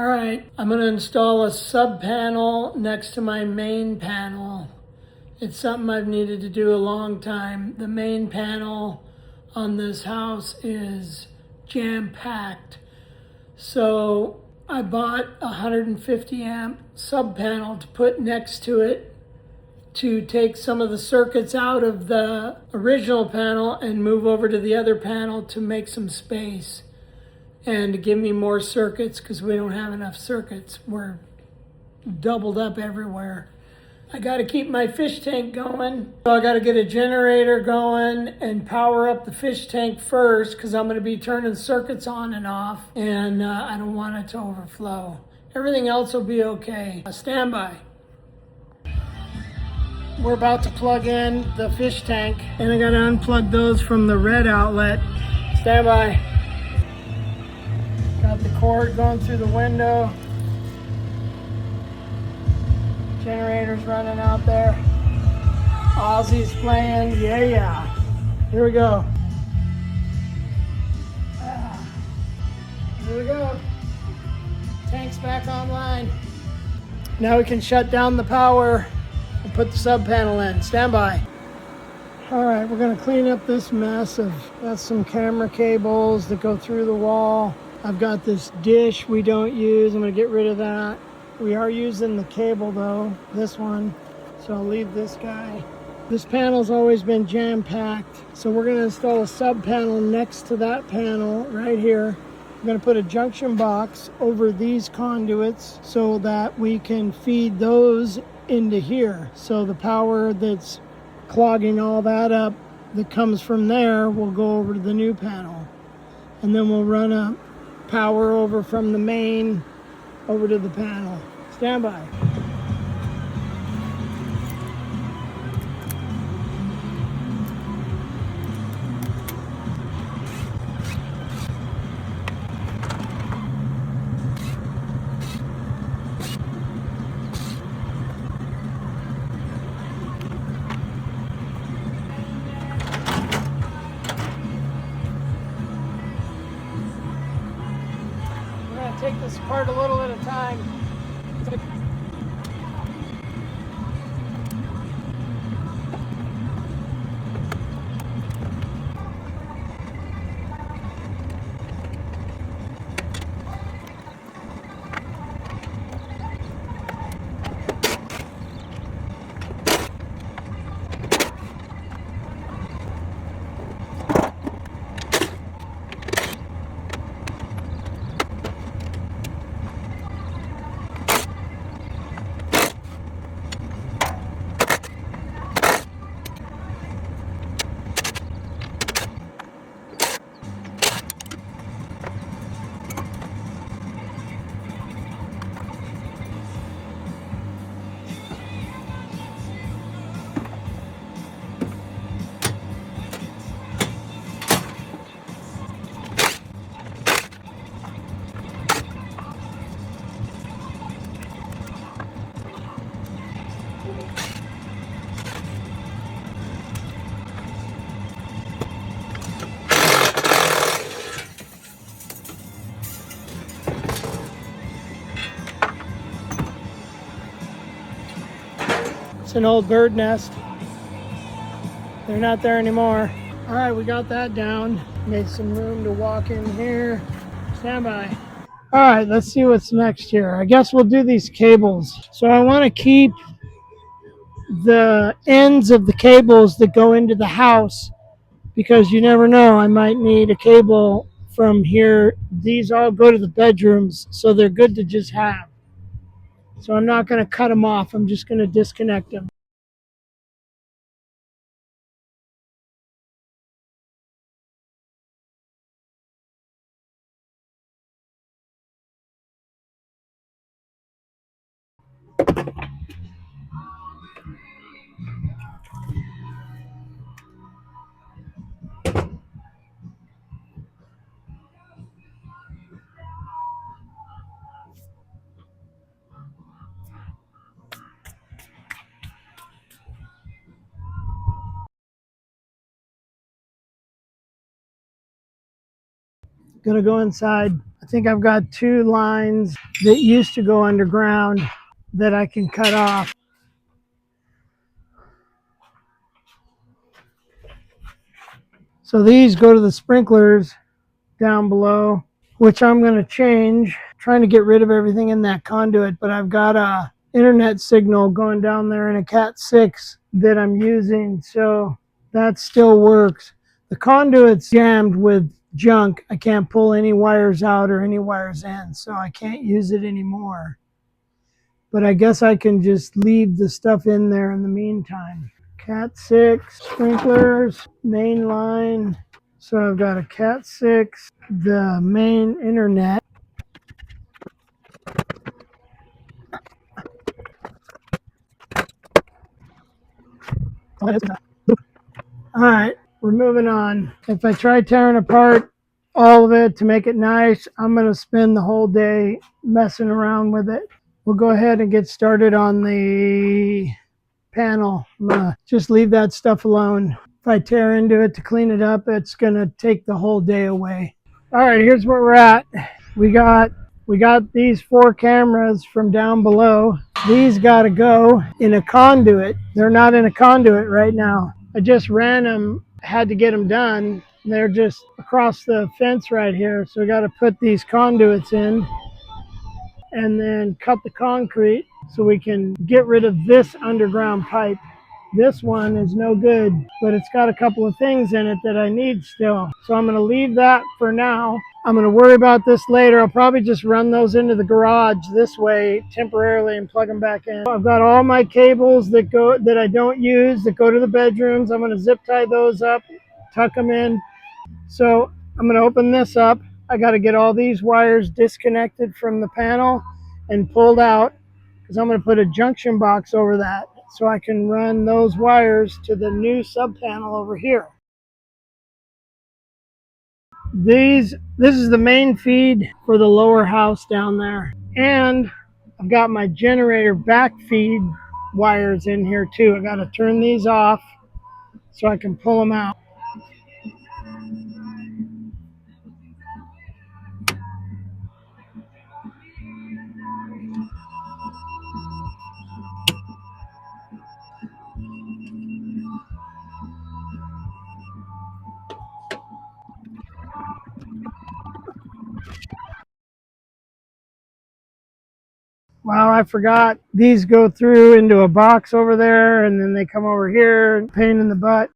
All right, I'm going to install a sub panel next to my main panel. It's something I've needed to do a long time. The main panel on this house is jam-packed. So I bought a 150 amp sub panel to put next to it to take some of the circuits out of the original panel and move over to the other panel to make some space and to give me more circuits because we don't have enough circuits. We're doubled up everywhere. I got to keep my fish tank going. So I got to get a generator going and power up the fish tank first because I'm going to be turning circuits on and off, and I don't want it to overflow. Everything else will be okay. Stand by. We're about to plug in the fish tank, and I got to unplug those from the red outlet. Stand by. Got the cord going through the window. Generator's running out there. Ozzy's playing. Yeah. Here we go. Here we go. Tank's back online. Now we can shut down the power and put the sub panel in. Stand by. All right, we're gonna clean up this mess of, that's some camera cables that go through the wall. I've got this dish we don't use. I'm gonna get rid of that. We are using the cable though, this one, so I'll leave this guy. This panel's always been jam-packed, so we're gonna install a sub panel next to that panel right here. I'm gonna put a junction box over these conduits so that we can feed those into here. So the power that's clogging all that up that comes from there will go over to the new panel. And then we'll run a power over from the main over to the panel. Stand by. We're going to take this apart a little at a time. It's an old bird nest. They're not there anymore. All right, we got that down. Made some room to walk in here. Stand by. All right, let's see what's next here. I guess we'll do these cables. So I want to keep the ends of the cables that go into the house because you never know, I might need a cable from here. These all go to the bedrooms, so they're good to just have. So I'm not going to cut them off. I'm just going to disconnect them. Gonna go inside. I think I've got 2 lines that used to go underground that I can cut off. So these go to the sprinklers down below, which I'm going to change. Trying to get rid of everything in that conduit, but I've got a internet signal going down there in a Cat 6 that I'm using, so that still works. The conduit's jammed with junk. I can't pull any wires out or any wires in, so I can't use it anymore. But I guess I can just leave the stuff in there in the meantime. Cat 6 sprinklers, main line. So I've got a Cat 6, the main internet. All right, we're moving on. If I try tearing apart all of it to make it nice, I'm going to spend the whole day messing around with it. We'll go ahead and get started on the panel. I'm going to just leave that stuff alone. If I tear into it to clean it up, it's going to take the whole day away. All right, here's where we're at. We got these 4 cameras from down below. These got to go in a conduit. They're not in a conduit right now. I just ran them, had to get them done. They're just across the fence right here. So we got to put these conduits in and then cut the concrete so we can get rid of this underground pipe. This one is no good, but it's got a couple of things in it that I need still. So I'm going to leave that for now. I'm going to worry about this later. I'll probably just run those into the garage this way temporarily and plug them back in. I've got all my cables that I don't use that go to the bedrooms. I'm going to zip tie those up, tuck them in. So I'm going to open this up. I got to get all these wires disconnected from the panel and pulled out because I'm going to put a junction box over that so I can run those wires to the new sub panel over here. This is the main feed for the lower house down there. And I've got my generator back feed wires in here too. I got to turn these off so I can pull them out. Wow, I forgot. These go through into a box over there and then they come over here, pain in the butt.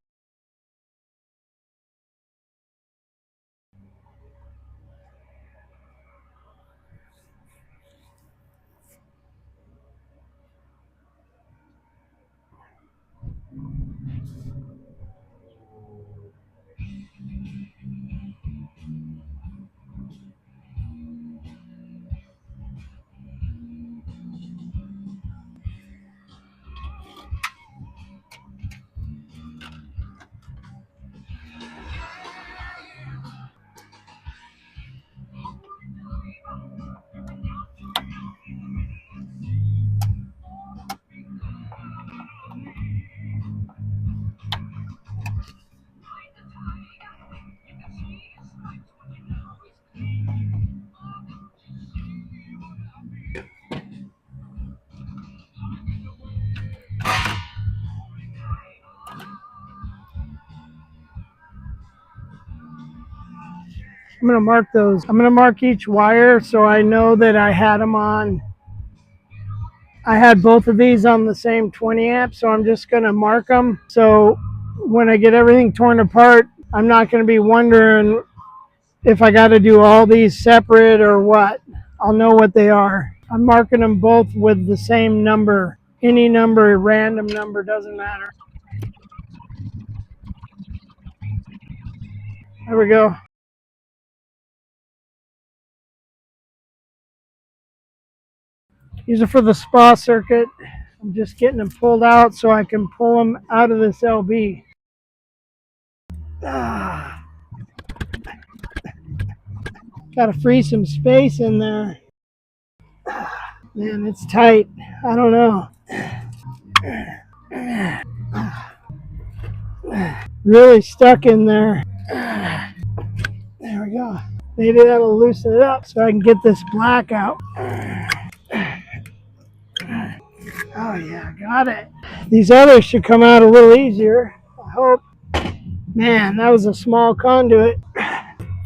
I'm going to mark those. I'm going to mark each wire so I know that I had them on. I had both of these on the same 20 amp, so I'm just going to mark them. So when I get everything torn apart, I'm not going to be wondering if I got to do all these separate or what. I'll know what they are. I'm marking them both with the same number. Any number, random number, doesn't matter. There we go. These are for the spa circuit. I'm just getting them pulled out so I can pull them out of this LB. Got to free some space in there. Man, it's tight. I don't know. Really stuck in there. There we go. Maybe that'll loosen it up so I can get this black out. Oh yeah, got it. These others should come out a little easier, I hope. Man, that was a small conduit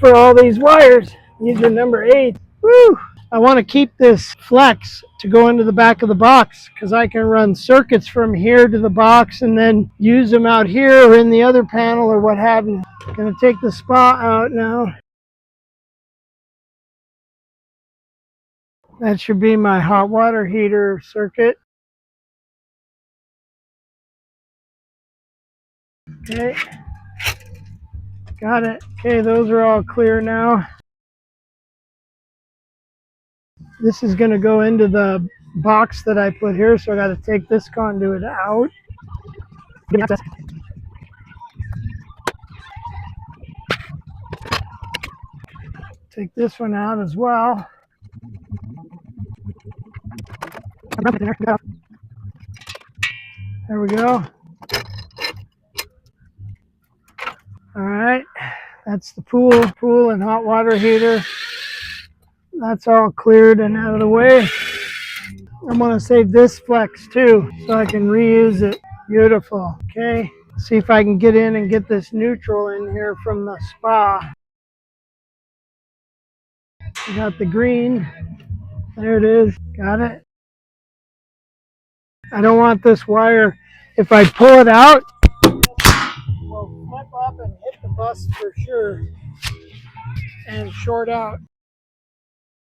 for all these wires. These are number 8. Woo! I want to keep this flex to go into the back of the box because I can run circuits from here to the box and then use them out here or in the other panel or what have you. Gonna take the spa out now. That should be my hot water heater circuit. Okay, got it. Okay, those are all clear now. This is going to go into the box that I put here, so I got to take this conduit out. Give me access. Take this one out as well. There we go. All right, that's the pool and hot water heater. That's all cleared and out of the way. I'm going to save this flex too, so I can reuse it. Beautiful. Okay, see if I can get in and get this neutral in here from the spa. We got the green. There it is. Got it. I don't want this wire. If I pull it out, will flip up and hit the bus for sure and short out.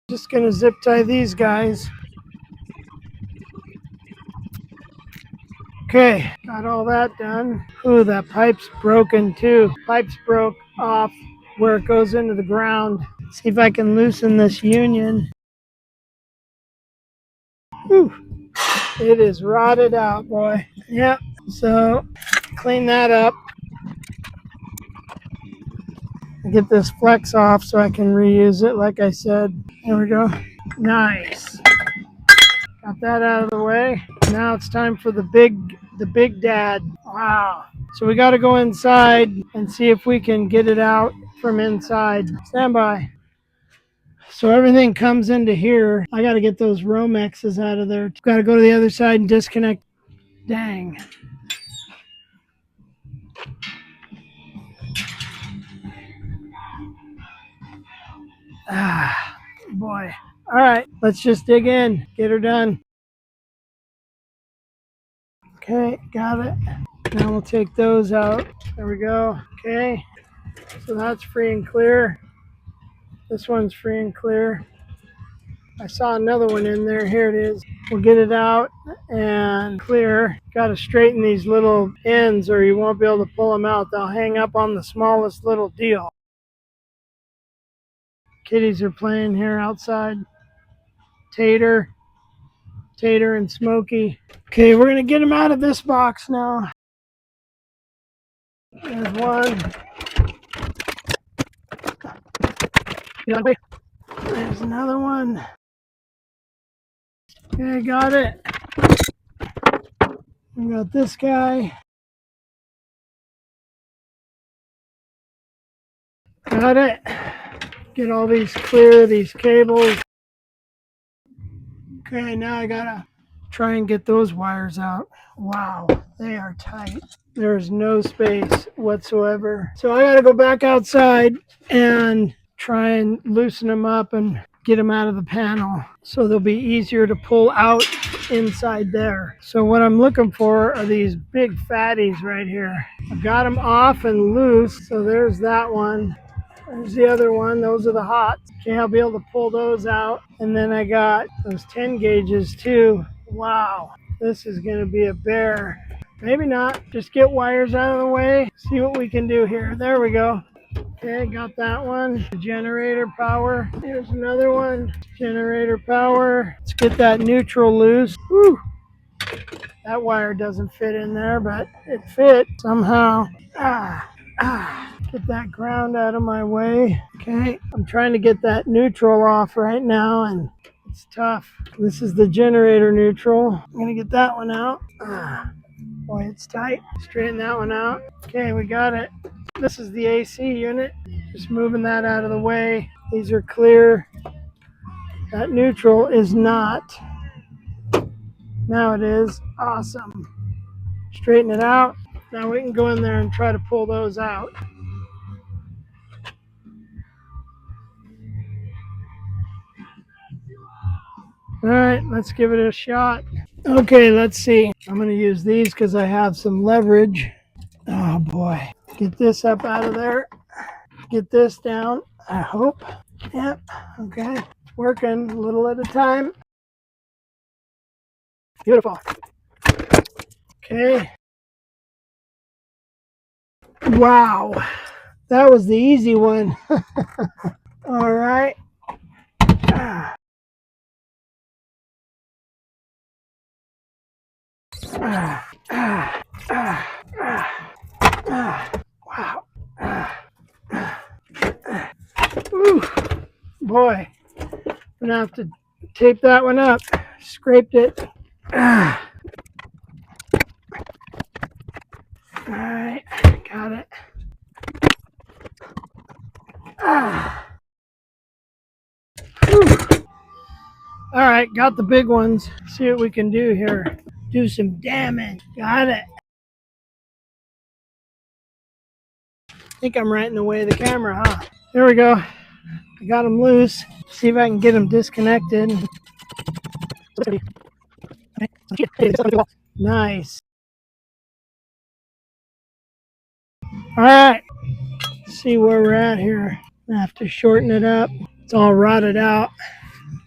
Just gonna zip tie these guys. Okay, got all that done. Ooh, that pipe's broken too. Pipe's broke off where it goes into the ground. See if I can loosen this union. Ooh, it is rotted out, boy. Yep, so clean that up. Get this flex off so I can reuse it like I said. There we go. Nice. Got that out of the way. Now it's time for the big dad. Wow. So we got to go inside and see if we can get it out from inside. Stand by. So everything comes into here. I got to get those Romexes out of there. Got to go to the other side and disconnect. Dang. Ah, boy. All right, let's just dig in. Get her done. Okay, got it. Now we'll take those out. There we go. Okay, so that's free and clear. This one's free and clear. I saw another one in there. Here it is. We'll get it out and clear. Got to straighten these little ends or you won't be able to pull them out. They'll hang up on the smallest little deal. Kitties are playing here outside. Tater and Smokey. Okay, we're going to get them out of this box now. There's one. There's another one. Okay, got it. We got this guy. Got it. Get all these clear, these cables. Okay, now I gotta try and get those wires out. Wow, they are tight. There's no space whatsoever. So I gotta go back outside and try and loosen them up and get them out of the panel so they'll be easier to pull out inside there. So what I'm looking for are these big fatties right here. I've got them off and loose. So there's that one. There's the other one. Those are the hots. Okay, I'll be able to pull those out. And then I got those 10 gauges too. Wow, this is going to be a bear. Maybe not. Just get wires out of the way. See what we can do here. There we go. Okay, got that one. Generator power. Here's another one. Generator power. Let's get that neutral loose. Whew. That wire doesn't fit in there, but it fit somehow. Get that ground out of my way. Okay, I'm trying to get that neutral off right now, and it's tough. This is the generator neutral. I'm gonna get that one out. Boy, it's tight. Straighten that one out. Okay, we got it. This is the AC unit. Just moving that out of the way. These are clear. That neutral is not. Now it is. Awesome. Straighten it out. Now we can go in there and try to pull those out. All right, let's give it a shot. Okay, let's see. I'm going to use these because I have some leverage. Oh boy. Get this up out of there. Get this down, I hope. Yep, okay. Working a little at a time. Beautiful. Okay. Wow. That was the easy one. All right. Ah, ah, ah, ah, ah. Wow. Ooh, boy. I'm gonna have to tape that one up. Scraped it. Ah. All right, got it. Ah. All right, got the big ones. See what we can do here. Do some damage. Got it. I think I'm right in the way of the camera, huh? There we go. I got them loose. See if I can get them disconnected. Nice. All right. Let's see where we're at here. I have to shorten it up. It's all rotted out.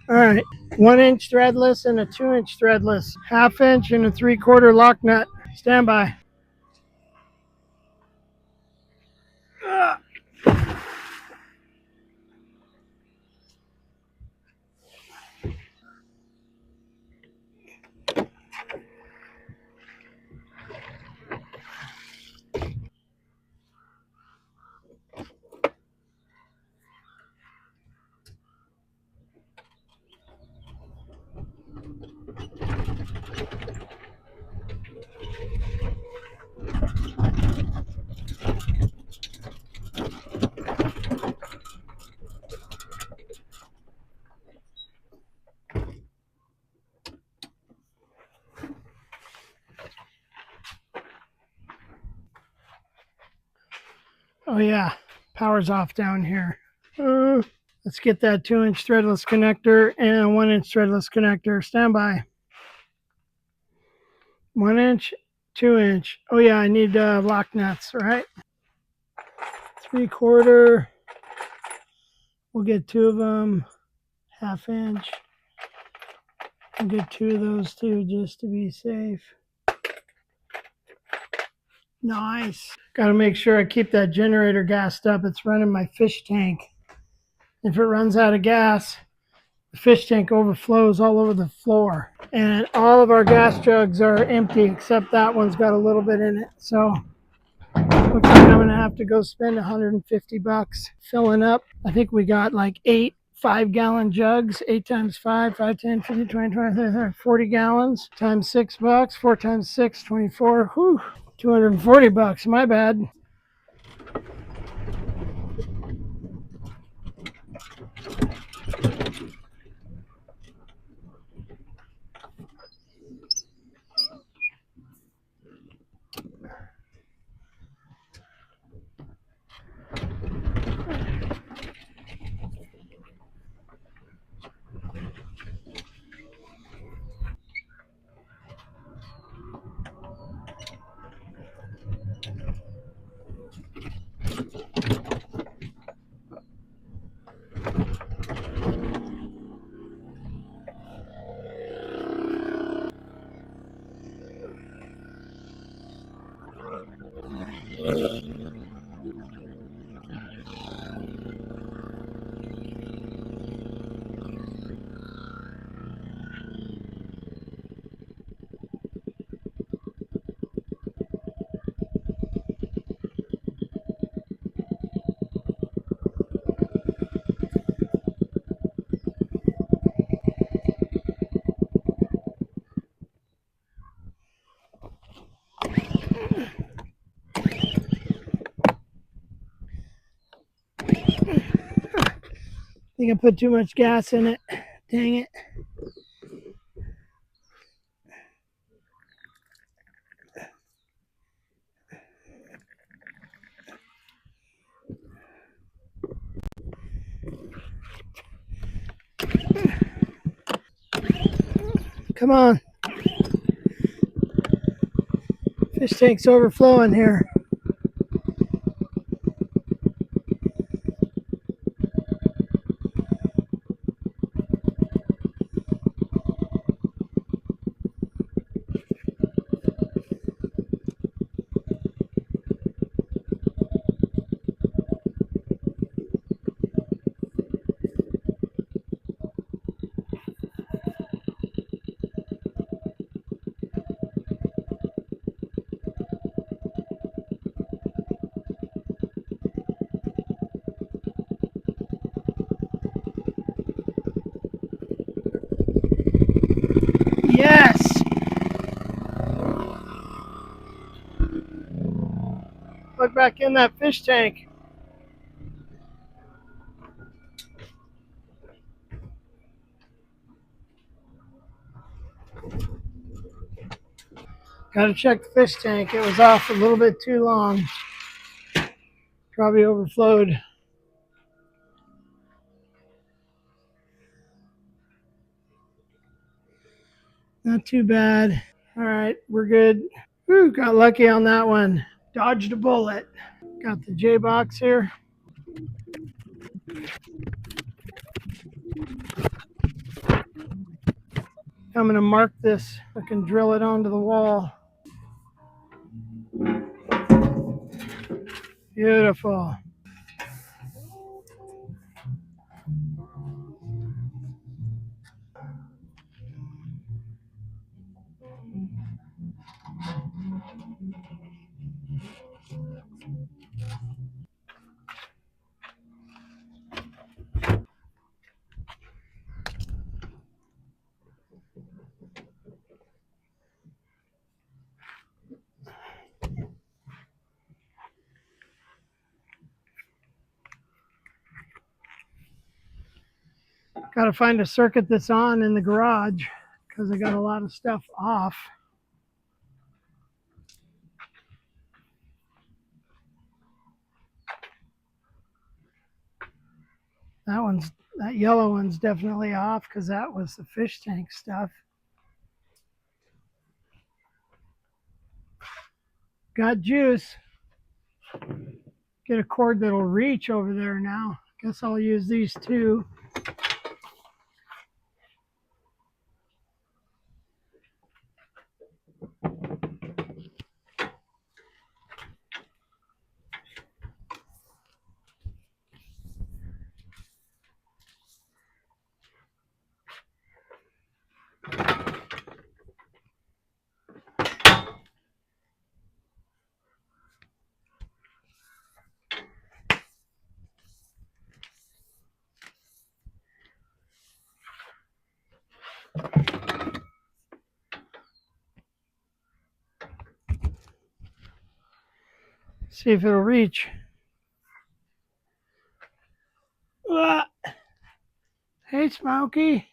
All right. 1 inch threadless and a 2 inch threadless. 1/2 inch and a 3/4 lock nut. Stand by. Oh yeah, power's off down here. Let's get that 2 inch threadless connector and a 1 inch threadless connector. Stand by. 1 inch, 2 inch. Oh yeah, I need lock nuts, right? 3/4. We'll get 2 of them. 1/2 inch. We'll get 2 of those too, just to be safe. Nice. Got to make sure I keep that generator gassed up. It's running my fish tank. If it runs out of gas, the fish tank overflows all over the floor. And all of our gas jugs are empty except that one's got a little bit in it. So looks like I'm gonna have to go spend $150 filling up. I think we got like 8 5-gallon jugs, 8 times 5, 5, 10, 15, 20, 20, 30, 30, 40 gallons times $6, 4 times 6, 24. Whew, $240. My bad. think I put too much gas in it. Dang it. Come on. Fish tank's overflowing here. Yes! Look back in that fish tank. Gotta check the fish tank. It was off a little bit too long. Probably overflowed. Not too bad. All right, we're good. Whew, got lucky on that one. Dodged a bullet. Got the J box here. I'm gonna mark this. I can drill it onto the wall. Beautiful. Got to find a circuit that's on in the garage because I got a lot of stuff off. That yellow one's definitely off because that was the fish tank stuff. Got juice. Get a cord that'll reach over there now. Guess I'll use these two. See if it'll reach. Ah. Hey, Smokey.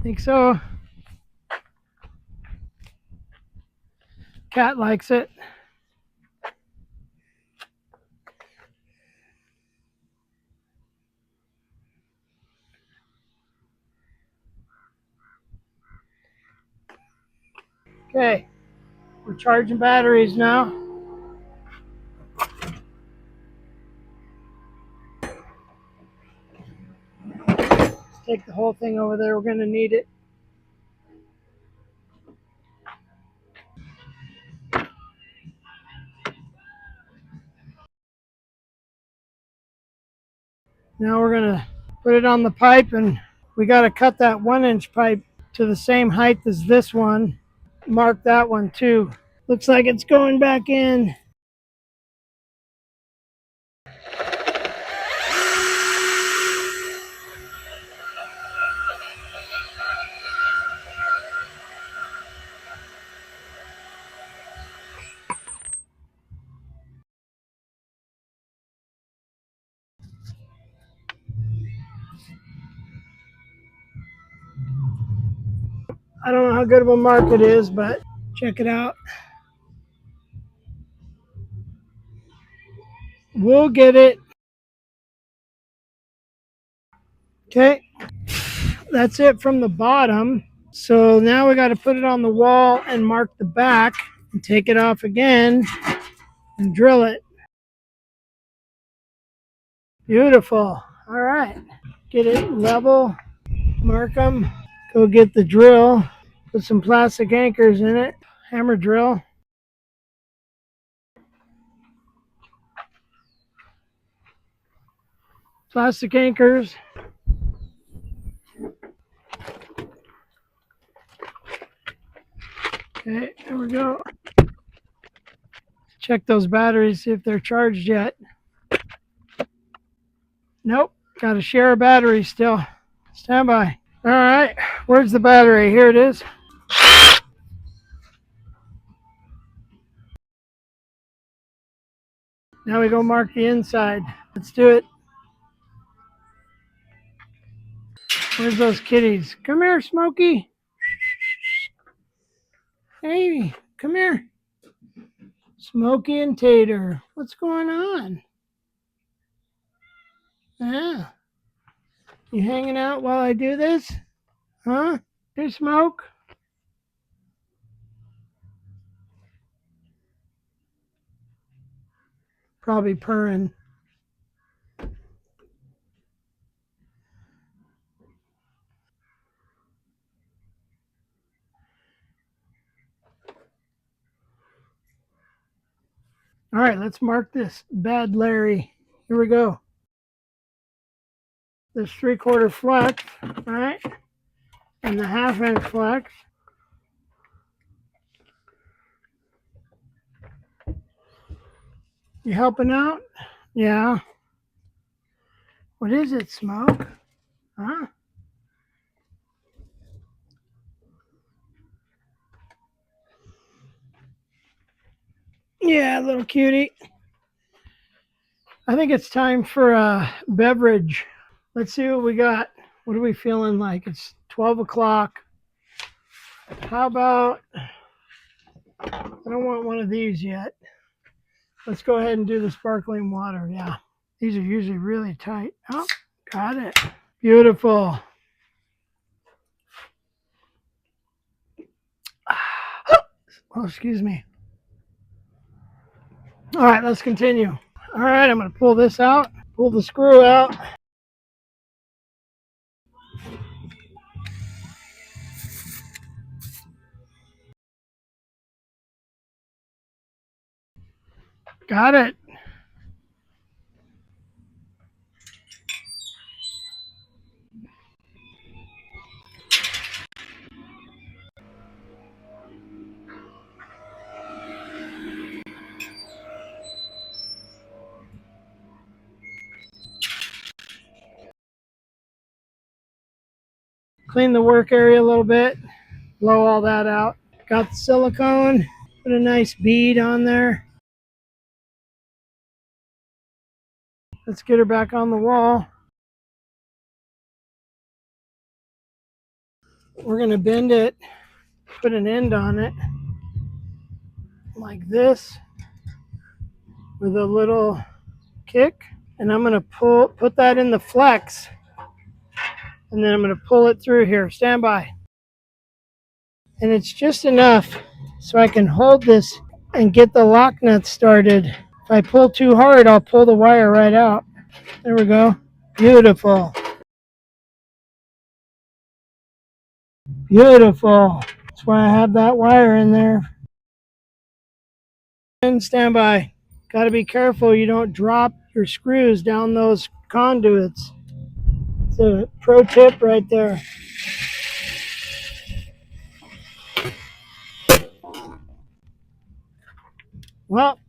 Think so. Cat likes it. Okay, we're charging batteries now. Let's take the whole thing over there. We're going to need it. Now we're going to put it on the pipe, and we got to cut that 1-inch pipe to the same height as this one. Mark that one too. Looks like it's going back in. I don't know how good of a mark it is, but check it out. We'll get it. Okay, that's it from the bottom. So now we got to put it on the wall and mark the back and take it off again and drill it. Beautiful. All right, get it level, mark them, go get the drill, put some plastic anchors in it, hammer drill. Plastic anchors. Okay, there we go. Check those batteries, see if they're charged yet. Nope, got to share a battery still. Stand by. All right, where's the battery? Here it is. Now we go mark the inside. Let's do it. Where's those kitties? Come here, Smokey. Hey, come here. Smokey and Tater. What's going on? Yeah. You hanging out while I do this? Huh? Hey, Smoke? Probably purring. All right, let's mark this. Bad Larry. Here we go. This 3/4 flex, all right, and the 1/2 inch flex. You helping out? Yeah. What is it, Smoke? Huh? Yeah, little cutie. I think it's time for a beverage. Let's see what we got. What are we feeling like? It's 12 o'clock. How about, I don't want one of these yet. Let's go ahead and do the sparkling water. Yeah, these are usually really tight. Oh, got it. Beautiful. Oh, excuse me. All right, let's continue. All right, I'm going to pull this out, pull the screw out. Got it. Clean the work area a little bit, blow all that out. Got the silicone, put a nice bead on there. Let's get her back on the wall. We're going to bend it, put an end on it like this with a little kick. And I'm going to put that in the flex. And then I'm going to pull it through here. Stand by. And it's just enough so I can hold this and get the lock nut started. If I pull too hard, I'll pull the wire right out. There we go. Beautiful. Beautiful. That's why I have that wire in there. And stand by. Got to be careful you don't drop your screws down those conduits. It's a pro tip right there. Well,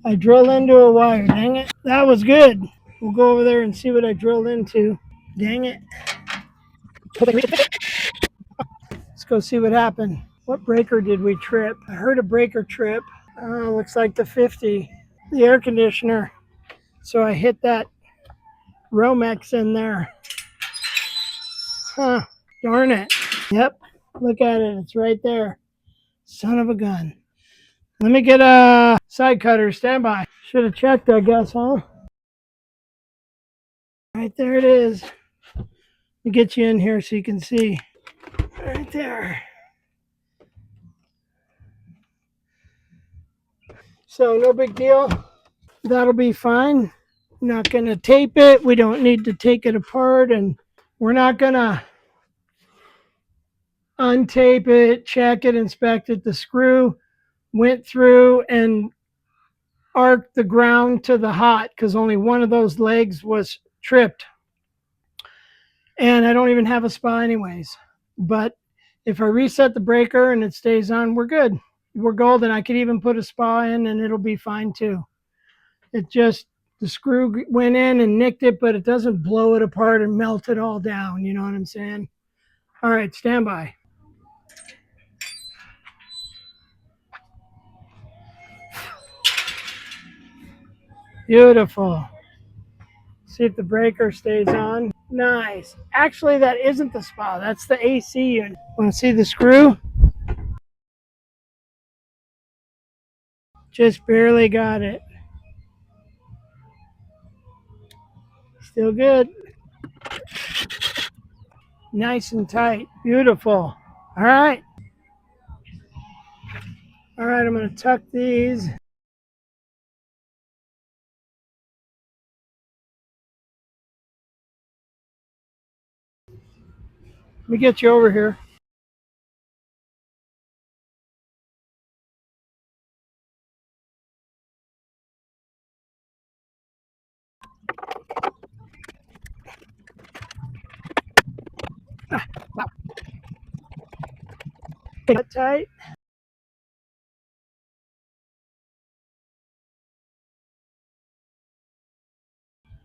I drilled into a wire. Dang it. That was good. We'll go over there and see what I drilled into. Dang it. Let's go see what happened. What breaker did we trip? I heard a breaker trip. Looks like the 50, the air conditioner. So I hit that Romex in there. Huh. Darn it. Yep. Look at it. It's right there. Son of a gun. Let me get a side cutter. Stand by. Should have checked, I guess, huh? Right there it is. Let me get you in here so you can see. Right there. So no big deal. That'll be fine. Not going to tape it. We don't need to take it apart, and we're not going to untape it, check it, inspect it. The screw went through and arced the ground to the hot because only one of those legs was tripped. And I don't even have a spa anyways. But if I reset the breaker and it stays on, we're good. We're golden. I could even put a spa in and it'll be fine too. It just, the screw went in and nicked it, but it doesn't blow it apart and melt it all down. You know what I'm saying? All right, stand by. Beautiful. See if the breaker stays on. Nice. Actually, that isn't the spa. That's the AC unit. Want to see the screw? Just barely got it. Still good. Nice and tight. Beautiful. All right. All right, I'm going to tuck these. Let me get you over here. Wow. That tight.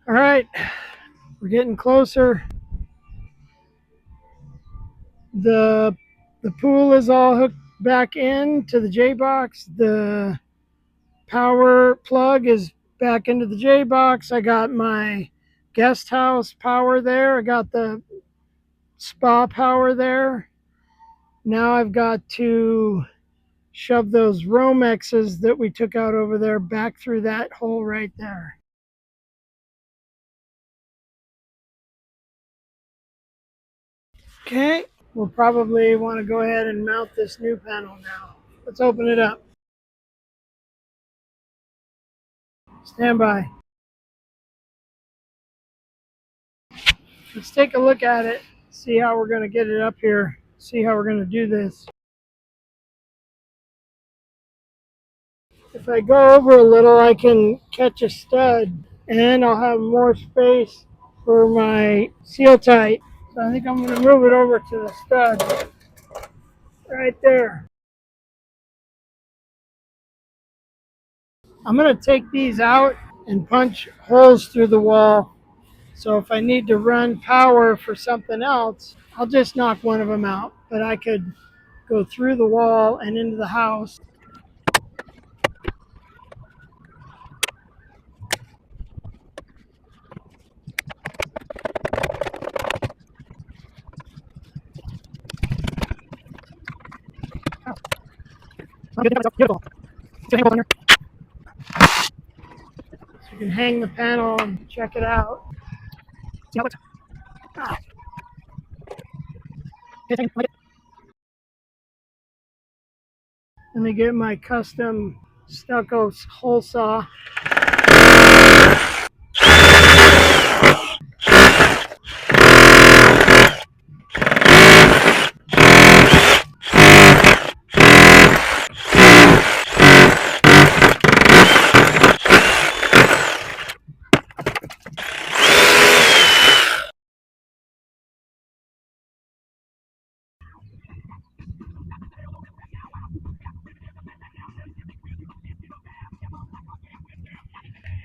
All right. We're getting closer. The pool is all hooked back in to the J box. The power plug is back into the J box. I got my guest house power there. I got the spa power there. Now I've got to shove those Romexes that we took out over there back through that hole right there. Okay, we'll probably want to go ahead and mount this new panel now. Let's open it up. Stand by. Let's take a look at it, see how we're going to get it up here, see how we're going to do this. If I go over a little, I can catch a stud, and I'll have more space for my seal tight. So I think I'm going to move it over to the stud right there. I'm going to take these out and punch holes through the wall. So if I need to run power for something else, I'll just knock one of them out. But I could go through the wall and into the house. Beautiful. So you can hang the panel and check it out. See how it looks. Ah. Let me get my custom stucco hole saw.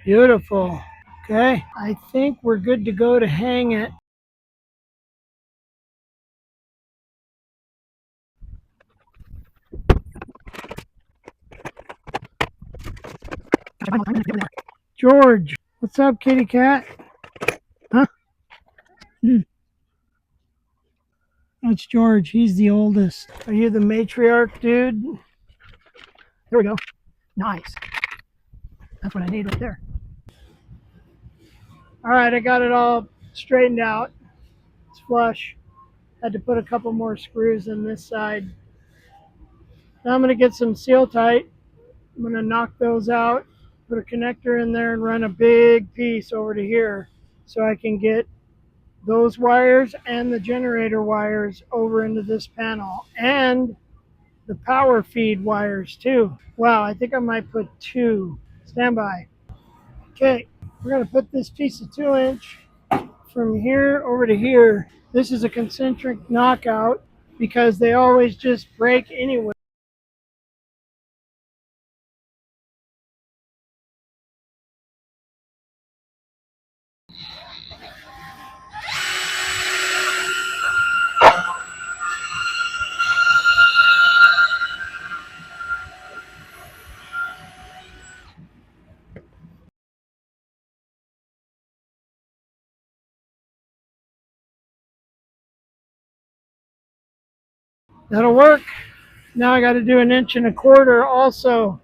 Beautiful. Okay, I think we're good to go to hang it. George, what's up, kitty cat? Huh? That's George. He's the oldest. Are you the matriarch, dude? There we go. Nice. That's what I need right there. All right, I got it all straightened out. It's flush. Had to put a couple more screws in this side. Now I'm going to get some seal tight. I'm going to knock those out, put a connector in there, and run a big piece over to here so I can get those wires and the generator wires over into this panel and the power feed wires too. Wow, I think I might put two. Stand by. Okay, we're going to put this piece of 2-inch from here over to here. This is a concentric knockout because they always just break anyway. That'll work. Now I got to do 1.25 inches also.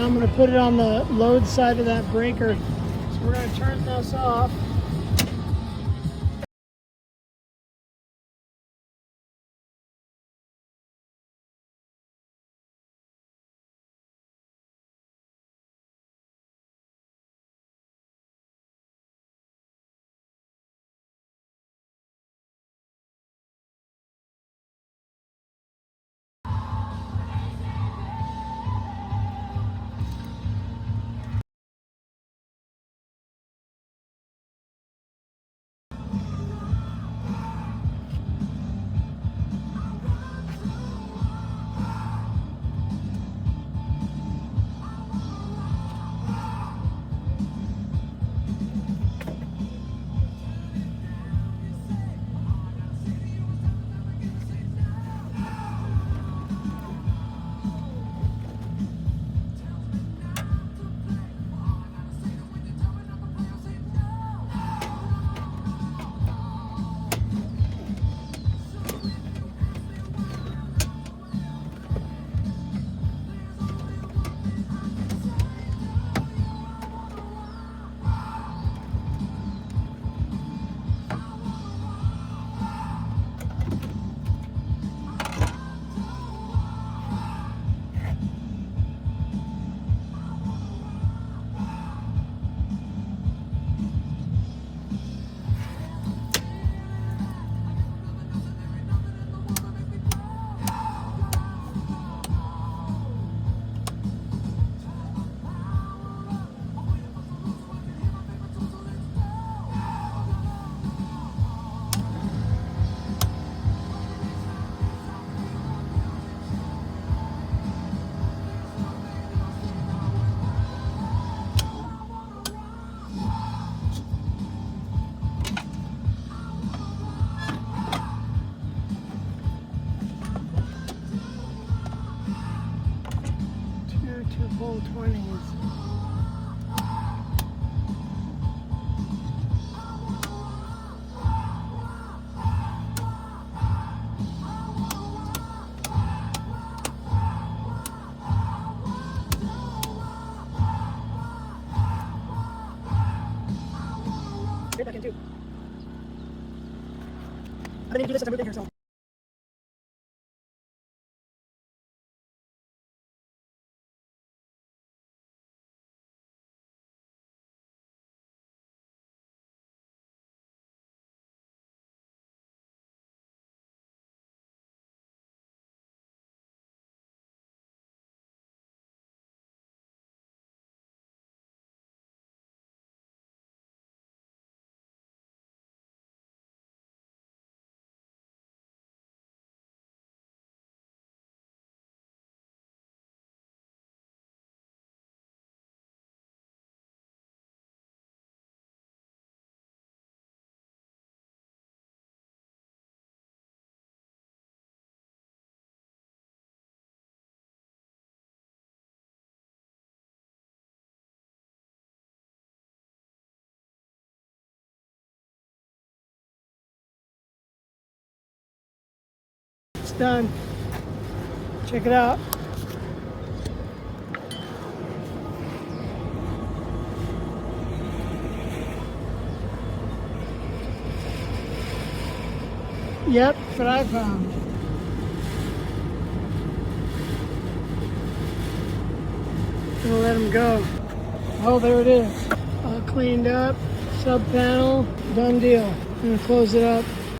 I'm going to put it on the load side of that breaker. So we're going to turn this off. Two-pole 20s. Straight back in too. I didn't do this since I moved in here, so. It's done. Check it out. Yep, that's what I found. Gonna let them go. Oh, there it is. All cleaned up. Sub panel. Done deal. I'm gonna close it up.